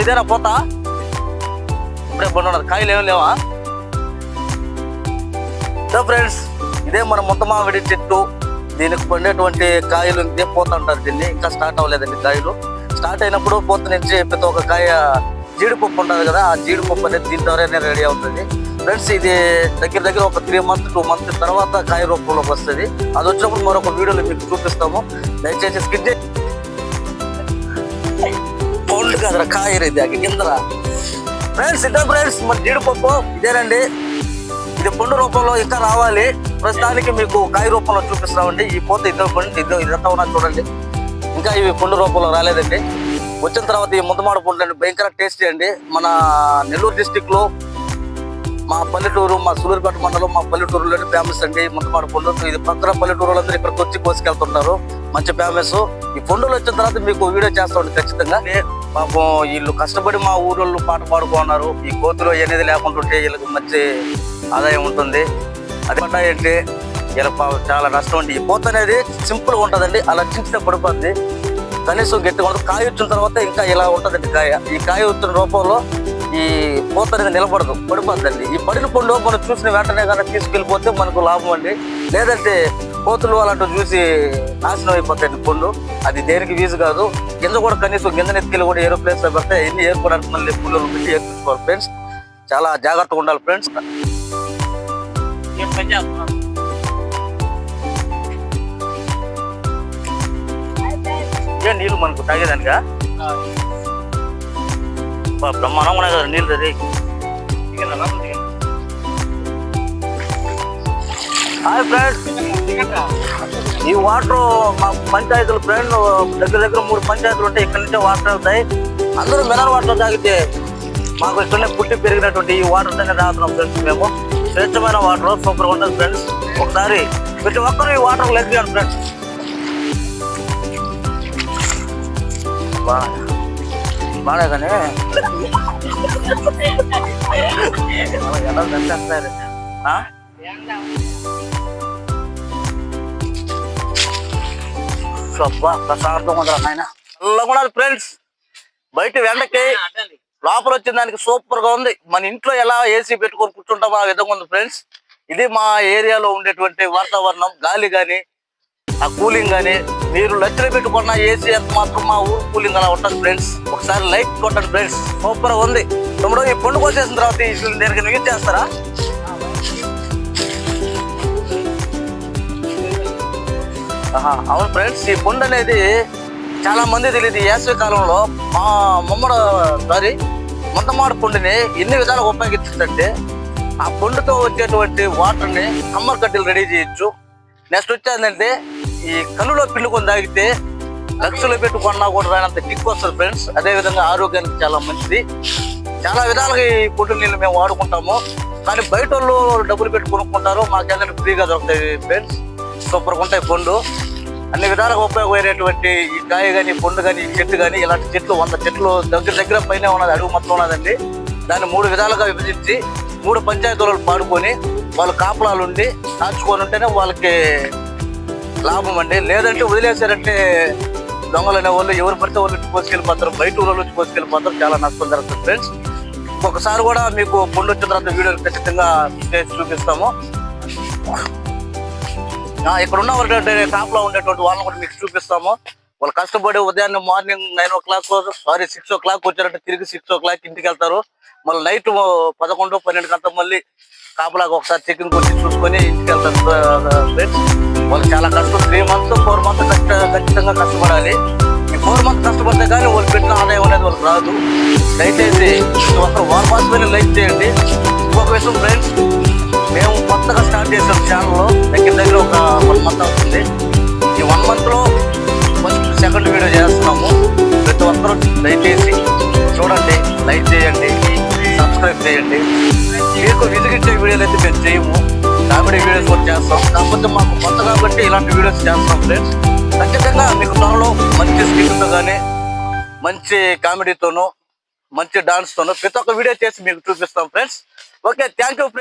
ఇదేనా పోతా ఇప్పుడే బండి ఉన్నది, కాయలు ఏమి లేవా? ఫ్రెండ్స్, ఇదే మన ముద్ద మామిడి చెట్టు. దీనికి పండేటువంటి కాయలు ఇదే పోతా ఉంటారు. దీన్ని ఇంకా స్టార్ట్ అవ్వలేదండి. కాయలు స్టార్ట్ అయినప్పుడు పోత నుంచి ప్రతి ఒక్క కాయ జీడిపప్పు ఉంటుంది కదా, ఆ జీడిపప్పు అనేది దీని ద్వారానే రెడీ అవుతుంది ఫ్రెండ్స్. ఇది దగ్గర దగ్గర ఒక 3 months 2 months తర్వాత కాయ రూపంలోకి వస్తుంది. అది వచ్చినప్పుడు మరొక వీడియోలో మీకు చూపిస్తాము. దయచేసి స్కిప్ చేసి పండు కదరా కాయ ఇది కిందరా ఫ్రెండ్స్. ఇదే ఫ్రెండ్స్ మన జీడిపప్పు ఇదేనండి. ఇది పండు రూపంలో ఇంకా రావాలి. ప్రస్తుతానికి మీకు కాయ రూపంలో చూపిస్తామండి. ఈ పోత ఇద్దరు పండు ఇదంతా ఉన్నది చూడండి. ఇంకా ఇవి పండు రూపంలో రాలేదండి. వచ్చిన తర్వాత ఈ ముద్దమామిడి పండ్లు అండి భయంకర టేస్టీ అండి. మన నెల్లూరు డిస్టిక్ లో మా పల్లెటూరు, మా సూలూరుపేట మండలం, మా పల్లెటూరులోనే ఫేమస్ అండి ముద్దమామిడి పండు. ఇది పక్కన పల్లెటూరులందరూ ఇక్కడికి వచ్చి కోసుకెళ్తుంటారు. మంచి ఫేమస్. ఈ పండులు వచ్చిన తర్వాత మీకు వీడియో చేస్తామండి ఖచ్చితంగా. పాపం వీళ్ళు కష్టపడి మా ఊళ్ళో పాట పాడుకున్నారు. ఈ కోతులు అనేది లేకుంటుంటే వీళ్ళకి మంచి ఆదాయం ఉంటుంది. అది ఏంటి వీళ్ళ చాలా నష్టం అండి. ఈ పోత అనేది సింపుల్ గా ఉంటుందండి. అలా చించితే పడిపోద్ది. కనీసం గట్టిగా ఉంటుంది. కాయ వచ్చిన తర్వాత ఇంకా ఇలా ఉంటుందండి కాయ. ఈ కాయ వచ్చిన రూపంలో ఈ పోత అనేది నిలబడదు, పడిపోద్దండి. ఈ పడిన పండు మనం చూసిన వెంటనే కనుక తీసుకెళ్ళిపోతే మనకు లాభం అండి. లేదంటే కోతులు అలాంటివి చూసి నాశనం అయిపోతాయండి పండు. అది దేనికి వీజు కాదు. గింజ కూడా కనీసం గింజ ఎత్తుకెళ్ళి కూడా ఏరో ప్లేస్ లో పెడితే ఎన్ని ఏరుకోవడానికి మళ్ళీ పుల్లలు పెట్టి ఏర్పించుకోవాలి ఫ్రెండ్స్. చాలా జాగ్రత్తగా ఉండాలి ఫ్రెండ్స్. ఏ నీళ్ళు మనకు తాగేదానికా బ్రహ్మాండంగా ఉన్నాయి కదా నీళ్ళు. అది హాయ్ ఫ్రెండ్స్, ఈ వాటర్ మా పంచాయతీలు ఫ్రెండ్ దగ్గర దగ్గర 3 పంచాయతీలు ఉంటాయి. ఇక్కడ నుంచే వాటర్ అవుతాయి. అందరూ మినరల్ వాటర్ తాగితే మాకు ఇక్కడనే పుట్టి పెరిగినటువంటి ఈ వాటర్ తోనే తాగుతున్నాం ఫ్రెండ్స్. మేము స్వచ్ఛమైన వాటర్ సూపర్గా ఉంటుంది ఫ్రెండ్స్. ఒకసారి ప్రతి ఒక్కరు ఈ వాటర్ లెగ్ చేయండి ఫ్రెండ్స్. బాగా కానీ ఎలా కనిపిస్తారు ప్రశాంతంగా ఉండరా నాయన. చల్లగా ఫ్రెండ్స్. బయట ఎండకి లోపల వచ్చిన దానికి సూపర్ గా ఉంది. మన ఇంట్లో ఎలా ఏసీ పెట్టుకొని కూర్చుంటామో ఆ విధంగా ఉంది ఫ్రెండ్స్. ఇది మా ఏరియాలో ఉండేటువంటి వాతావరణం. గాలి కానీ ఆ కూలింగ్ కానీ మీరు లచ్చలు పెట్టుకున్న ఏసీ ఎంత మాత్రం మా ఊరు కూలింగ్ అలా ఉంటుంది ఫ్రెండ్స్. ఒకసారి లైక్ కొట్టండి ఫ్రెండ్స్. సూపర్ గా ఉంది. తమ్ముడు ఈ పండుగ వచ్చేసిన తర్వాత దీనికి యూజ్ చేస్తారా? అవును ఫ్రెండ్స్, ఈ పండు అనేది చాలా మంది తెలియదు. ఈ వేసవి కాలంలో మా ముద్దమామిడి పండుని ఎన్ని విధాలుగా ఉపయోగించంటే ఆ పండుతో వచ్చేటువంటి వాటర్ని కమ్మర్ కడ్డీలు రెడీ చేయొచ్చు. నెక్స్ట్ వచ్చేదంటే ఈ కళ్ళులో పిండుకొని తాగితే లక్షలు పెట్టుకున్నా కూడా రానంత కిక్ వస్తుంది ఫ్రెండ్స్. అదేవిధంగా ఆరోగ్యానికి చాలా మంచిది. చాలా విధాలుగా ఈ పండు నీళ్ళు మేము వాడుకుంటాము. కానీ బయట వాళ్ళు డబ్బులు పెట్టి కొనుక్కుంటారు. మాకేంటంటే ఫ్రీగా దొరుకుతాయి ఫ్రెండ్స్. సూపర్గా ఉంటాయి పండు. అన్ని విధాలుగా ఉపయోగపడేటువంటి ఈ కాయ కానీ పండు కానీ ఈ చెట్టు కానీ ఇలాంటి చెట్లు 100 చెట్లు దగ్గర దగ్గర పైన ఉన్నది, అడుగు మొత్తం ఉన్నదండి. దాన్ని 3 విధాలుగా విభజించి 3 పంచాయతీలు పాడుకొని వాళ్ళు కాపలాలు ఉండి కాచుకొని ఉంటేనే వాళ్ళకి లాభం అండి. లేదంటే వదిలేశారంటే దొంగలు అనే వాళ్ళు ఎవరు పడితే వాళ్ళు కోసుకెళ్ళిపోతారు. బయట ఊళ్ళో నుంచి కోసుకెళ్ళిపోతారు. చాలా నష్టం జరుగుతుంది ఫ్రెండ్స్. ఒకసారి కూడా మీకు పండు వచ్చిన తర్వాత వీడియోలు ఖచ్చితంగా చూపిస్తాము. ఇక్కడ ఉన్న వాళ్ళ కాపులో ఉండేటువంటి వాళ్ళని కూడా మీకు చూపిస్తాము. వాళ్ళు కష్టపడి ఉదయాన్నే మార్నింగ్ 9 o'clock 6 o'clock వచ్చారంటే తిరిగి 6 o'clock ఇంటికి వెళ్తారు. మళ్ళీ నైట్ 11, 12 గంటల మళ్ళీ కాపులాగా ఒకసారి చెకింగ్ కొట్టి చూసుకొని ఇంటికి వెళ్తారు ఫ్రెండ్స్. వాళ్ళు చాలా కష్టం. 3 months 4 months ఖచ్చితంగా కష్టపడాలి. ఈ 4 months కష్టపడితే కానీ వాళ్ళు పెట్టిన ఆదాయం అనేది వాళ్ళకి రాదు. దయచేసి ఒకరు వారమాసమైన లైక్ చేయండి. ఇంకొక విషయం ఫ్రెండ్స్, మేము కొత్తగా స్టార్ట్ చేసాం ఛానల్లో. దగ్గర దగ్గర ఒక 1 month అవుతుంది. ఈ 1 month లో ఫస్ట్ సెకండ్ వీడియో చేస్తున్నాము. ప్రతి ఒక్కరూ దయచేసి చూడండి, లైక్ చేయండి, సబ్స్క్రైబ్ చేయండి. మీకు విసిగించే వీడియోలు అయితే మేము చేయము. కామెడీ వీడియోస్ కూడా చేస్తాం. కాకపోతే మాకు కొత్త కాబట్టి ఇలాంటి వీడియోస్ చేస్తాం ఫ్రెండ్స్. ఖచ్చితంగా మీకు త్వరలో మంచి స్కిట్తో కానీ మంచి కామెడీతోనూ మంచి డాన్స్తోనూ ప్రతి ఒక్క వీడియో చేసి మీకు చూపిస్తాం friends. Okay, thank you friends.